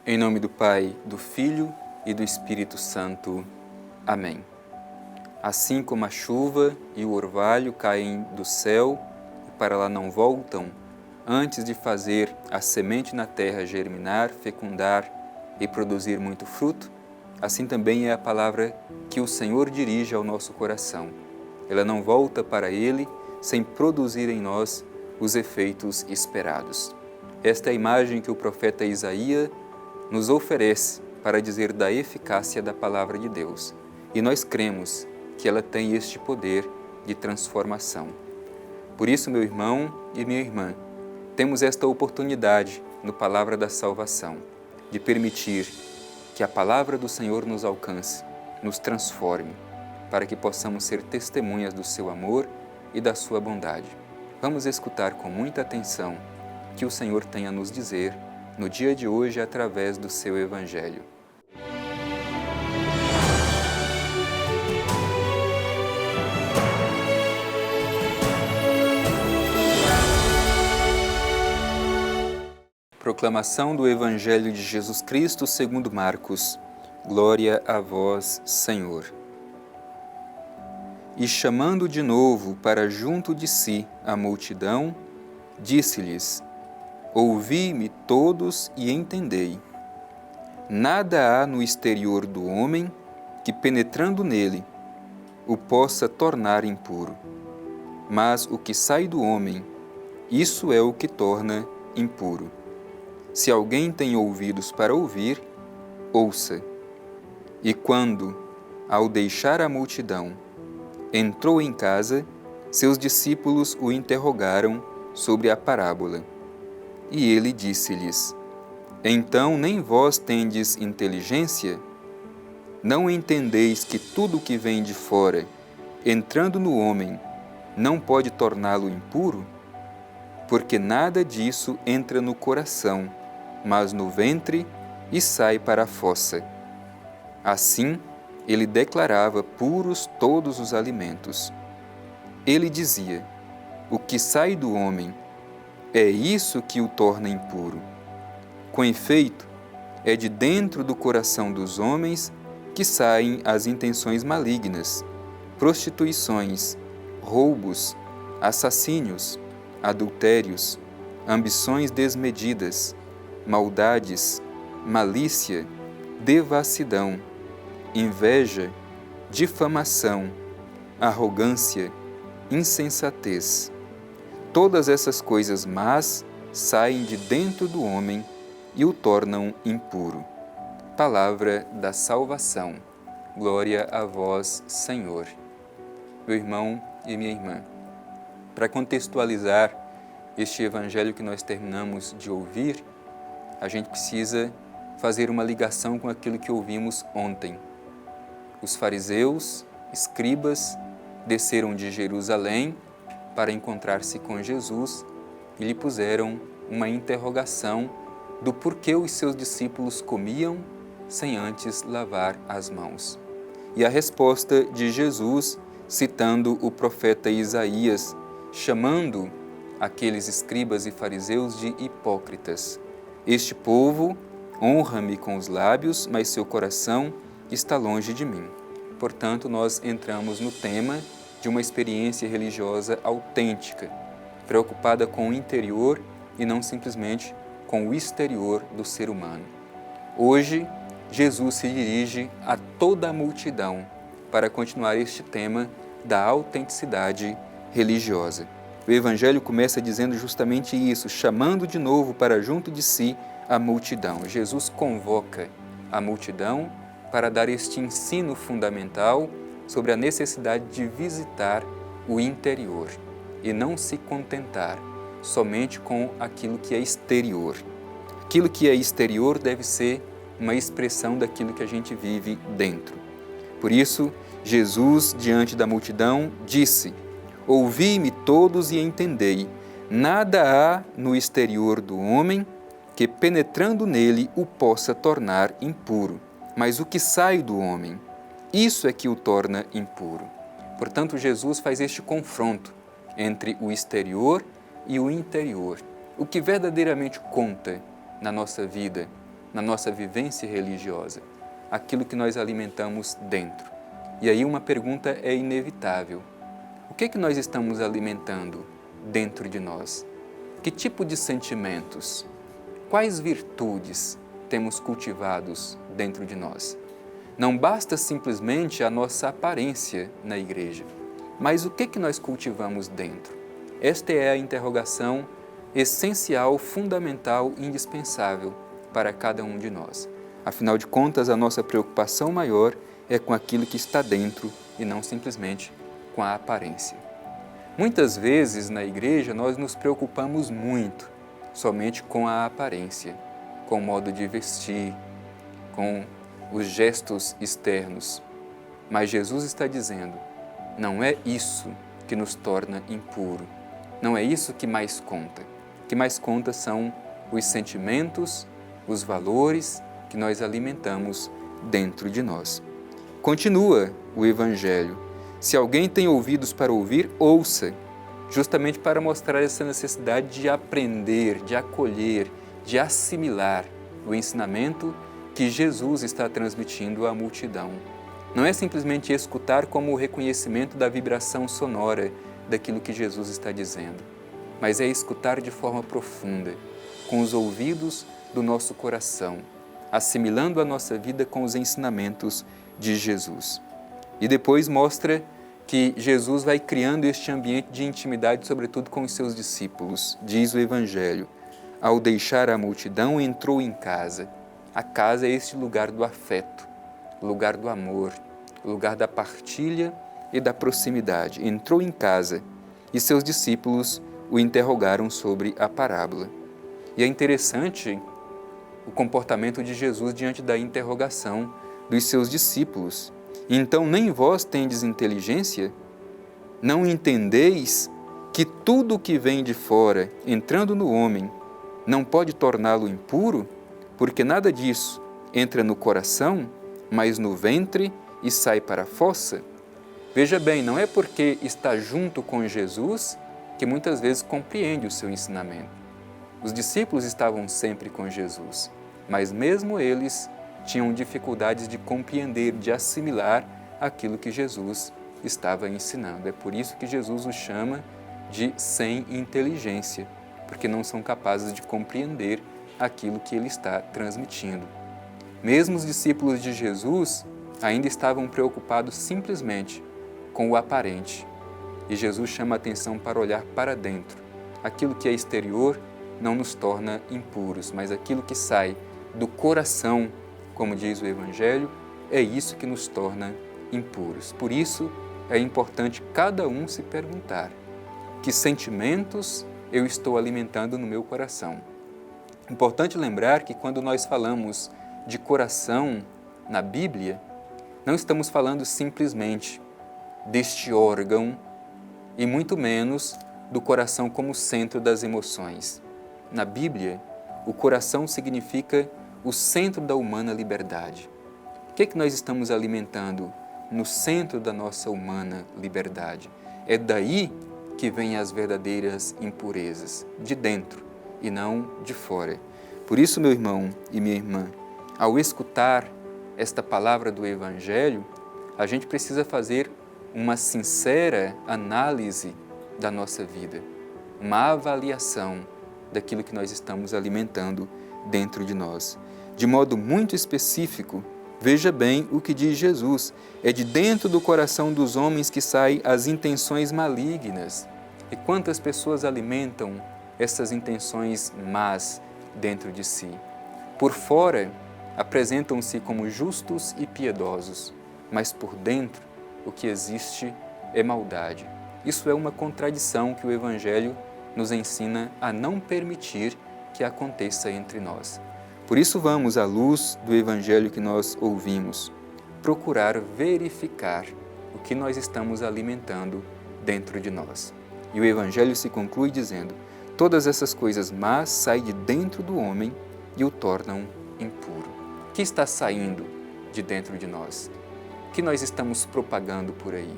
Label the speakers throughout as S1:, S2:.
S1: Em nome do Pai, do Filho e do Espírito Santo. Amém. Assim como a chuva e o orvalho caem do céu e para lá não voltam, antes de fazer a semente na terra germinar, fecundar e produzir muito fruto, assim também é a palavra que o Senhor dirige ao nosso coração. Ela não volta para Ele sem produzir em nós os efeitos esperados. Esta é a imagem que o profeta Isaías nos oferece para dizer da eficácia da palavra de Deus. E nós cremos que ela tem este poder de transformação. Por isso, meu irmão e minha irmã, temos esta oportunidade no Palavra da Salvação, de permitir que a palavra do Senhor nos alcance, nos transforme, para que possamos ser testemunhas do seu amor e da sua bondade. Vamos escutar com muita atenção o que o Senhor tem a nos dizer no dia de hoje através do seu Evangelho. Proclamação do Evangelho de Jesus Cristo segundo Marcos. Glória a vós, Senhor. E chamando de novo para junto de si a multidão, disse-lhes: Ouvi-me todos e entendei. Nada há no exterior do homem que, penetrando nele, o possa tornar impuro. Mas o que sai do homem, isso é o que torna impuro. Se alguém tem ouvidos para ouvir, ouça. E quando, ao deixar a multidão, entrou em casa, seus discípulos o interrogaram sobre a parábola. E ele disse-lhes: Então nem vós tendes inteligência? Não entendeis que tudo que vem de fora, entrando no homem, não pode torná-lo impuro? Porque nada disso entra no coração, mas no ventre e sai para a fossa. Assim, ele declarava puros todos os alimentos. Ele dizia: O que sai do homem, é isso que o torna impuro. Com efeito, é de dentro do coração dos homens que saem as intenções malignas, prostituições, roubos, assassínios, adultérios, ambições desmedidas, maldades, malícia, devassidão, inveja, difamação, arrogância, insensatez. Todas essas coisas más saem de dentro do homem e o tornam impuro. Palavra da salvação. Glória a vós, Senhor. Meu irmão e minha irmã, para contextualizar este evangelho que nós terminamos de ouvir, a gente precisa fazer uma ligação com aquilo que ouvimos ontem. Os fariseus, escribas, desceram de Jerusalém para encontrar-se com Jesus e lhe puseram uma interrogação do porquê os seus discípulos comiam sem antes lavar as mãos. E a resposta de Jesus, citando o profeta Isaías, chamando aqueles escribas e fariseus de hipócritas. Este povo honra-me com os lábios, mas seu coração está longe de mim. Portanto, nós entramos no tema de uma experiência religiosa autêntica, preocupada com o interior e não simplesmente com o exterior do ser humano. Hoje, Jesus se dirige a toda a multidão para continuar este tema da autenticidade religiosa. O Evangelho começa dizendo justamente isso, chamando de novo para junto de si a multidão. Jesus convoca a multidão para dar este ensino fundamental sobre a necessidade de visitar o interior e não se contentar somente com aquilo que é exterior. Aquilo que é exterior deve ser uma expressão daquilo que a gente vive dentro. Por isso, Jesus, diante da multidão, disse: Ouvi-me todos e entendei, nada há no exterior do homem que, penetrando nele, o possa tornar impuro. Mas o que sai do homem, isso é que o torna impuro. Portanto, Jesus faz este confronto entre o exterior e o interior. O que verdadeiramente conta na nossa vida na nossa vivência religiosa? Aquilo que nós alimentamos dentro. E aí uma pergunta é inevitável. O que nós estamos alimentando dentro de nós? Que tipo de sentimentos? Quais virtudes temos cultivados dentro de nós? Não basta simplesmente a nossa aparência na igreja, mas o que nós cultivamos dentro? Esta é a interrogação essencial, fundamental, indispensável para cada um de nós. Afinal de contas, a nossa preocupação maior é com aquilo que está dentro e não simplesmente com a aparência. Muitas vezes na igreja nós nos preocupamos muito somente com a aparência, com o modo de vestir, com os gestos externos. Mas Jesus está dizendo, não é isso que nos torna impuro, não é isso que mais conta. O que mais conta são os sentimentos, os valores que nós alimentamos dentro de nós. Continua o Evangelho. Se alguém tem ouvidos para ouvir, ouça, justamente para mostrar essa necessidade de aprender, de acolher, de assimilar o ensinamento que Jesus está transmitindo à multidão. Não é simplesmente escutar como o reconhecimento da vibração sonora daquilo que Jesus está dizendo, mas é escutar de forma profunda, com os ouvidos do nosso coração, assimilando a nossa vida com os ensinamentos de Jesus. E depois mostra que Jesus vai criando este ambiente de intimidade, sobretudo com os seus discípulos. Diz o Evangelho, ao deixar a multidão, entrou em casa. A casa é este lugar do afeto, lugar do amor, lugar da partilha e da proximidade. Entrou em casa e seus discípulos o interrogaram sobre a parábola. E é interessante o comportamento de Jesus diante da interrogação dos seus discípulos. Então, nem vós tendes inteligência? Não entendeis que tudo o que vem de fora, entrando no homem, não pode torná-lo impuro? Porque nada disso entra no coração, mas no ventre e sai para a fossa? Veja bem, não é porque está junto com Jesus que muitas vezes compreende o seu ensinamento. Os discípulos estavam sempre com Jesus, mas mesmo eles tinham dificuldades de compreender, de assimilar aquilo que Jesus estava ensinando. É por isso que Jesus os chama de sem inteligência, porque não são capazes de compreender aquilo que ele está transmitindo. Mesmo os discípulos de Jesus ainda estavam preocupados simplesmente com o aparente. E Jesus chama a atenção para olhar para dentro. Aquilo que é exterior não nos torna impuros, mas aquilo que sai do coração, como diz o Evangelho, é isso que nos torna impuros. Por isso, é importante cada um se perguntar: que sentimentos eu estou alimentando no meu coração? Importante lembrar que quando nós falamos de coração na Bíblia, não estamos falando simplesmente deste órgão e muito menos do coração como centro das emoções. Na Bíblia, o coração significa o centro da humana liberdade. O que é que nós estamos alimentando no centro da nossa humana liberdade? É daí que vêm as verdadeiras impurezas, de dentro e não de fora. Por isso, meu irmão e minha irmã, ao escutar esta palavra do Evangelho, a gente precisa fazer uma sincera análise da nossa vida, uma avaliação daquilo que nós estamos alimentando dentro de nós. De modo muito específico, veja bem o que diz Jesus. É de dentro do coração dos homens que saem as intenções malignas. E quantas pessoas alimentam essas intenções más dentro de si? Por fora, apresentam-se como justos e piedosos, mas por dentro, o que existe é maldade. Isso é uma contradição que o Evangelho nos ensina a não permitir que aconteça entre nós. Por isso vamos, à luz do Evangelho que nós ouvimos, procurar verificar o que nós estamos alimentando dentro de nós. E o Evangelho se conclui dizendo: todas essas coisas más saem de dentro do homem e o tornam impuro. O que está saindo de dentro de nós? O que nós estamos propagando por aí?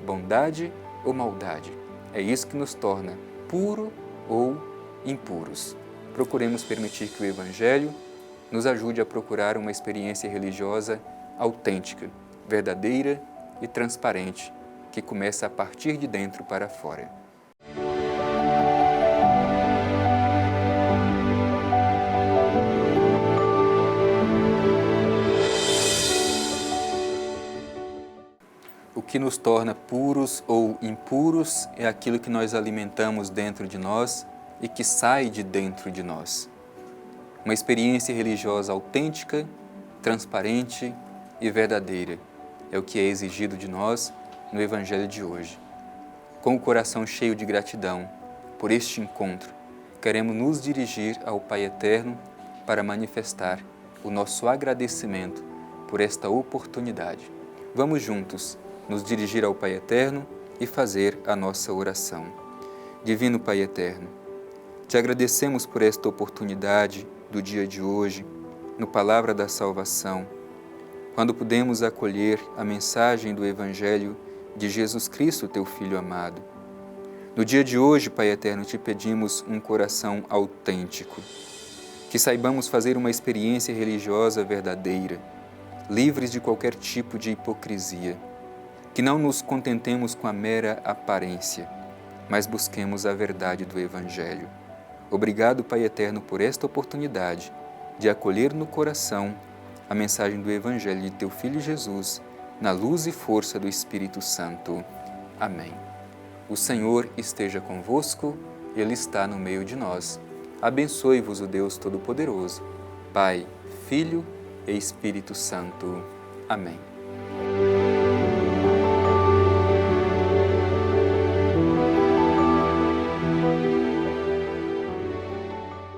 S1: Bondade ou maldade? É isso que nos torna puro ou impuros. Procuremos permitir que o Evangelho nos ajude a procurar uma experiência religiosa autêntica, verdadeira e transparente, que começa a partir de dentro para fora. O que nos torna puros ou impuros é aquilo que nós alimentamos dentro de nós e que sai de dentro de nós. Uma experiência religiosa autêntica, transparente e verdadeira é o que é exigido de nós no Evangelho de hoje. Com o coração cheio de gratidão por este encontro, queremos nos dirigir ao Pai Eterno para manifestar o nosso agradecimento por esta oportunidade. Vamos juntos nos dirigir ao Pai Eterno e fazer a nossa oração. Divino Pai Eterno, te agradecemos por esta oportunidade do dia de hoje, no Palavra da Salvação, quando pudemos acolher a mensagem do Evangelho de Jesus Cristo, teu Filho amado. No dia de hoje, Pai Eterno, te pedimos um coração autêntico, que saibamos fazer uma experiência religiosa verdadeira, livres de qualquer tipo de hipocrisia, que não nos contentemos com a mera aparência, mas busquemos a verdade do Evangelho. Obrigado, Pai Eterno, por esta oportunidade de acolher no coração a mensagem do Evangelho de teu Filho Jesus, na luz e força do Espírito Santo. Amém. O Senhor esteja convosco, Ele está no meio de nós. Abençoe-vos o Deus Todo-Poderoso, Pai, Filho e Espírito Santo. Amém.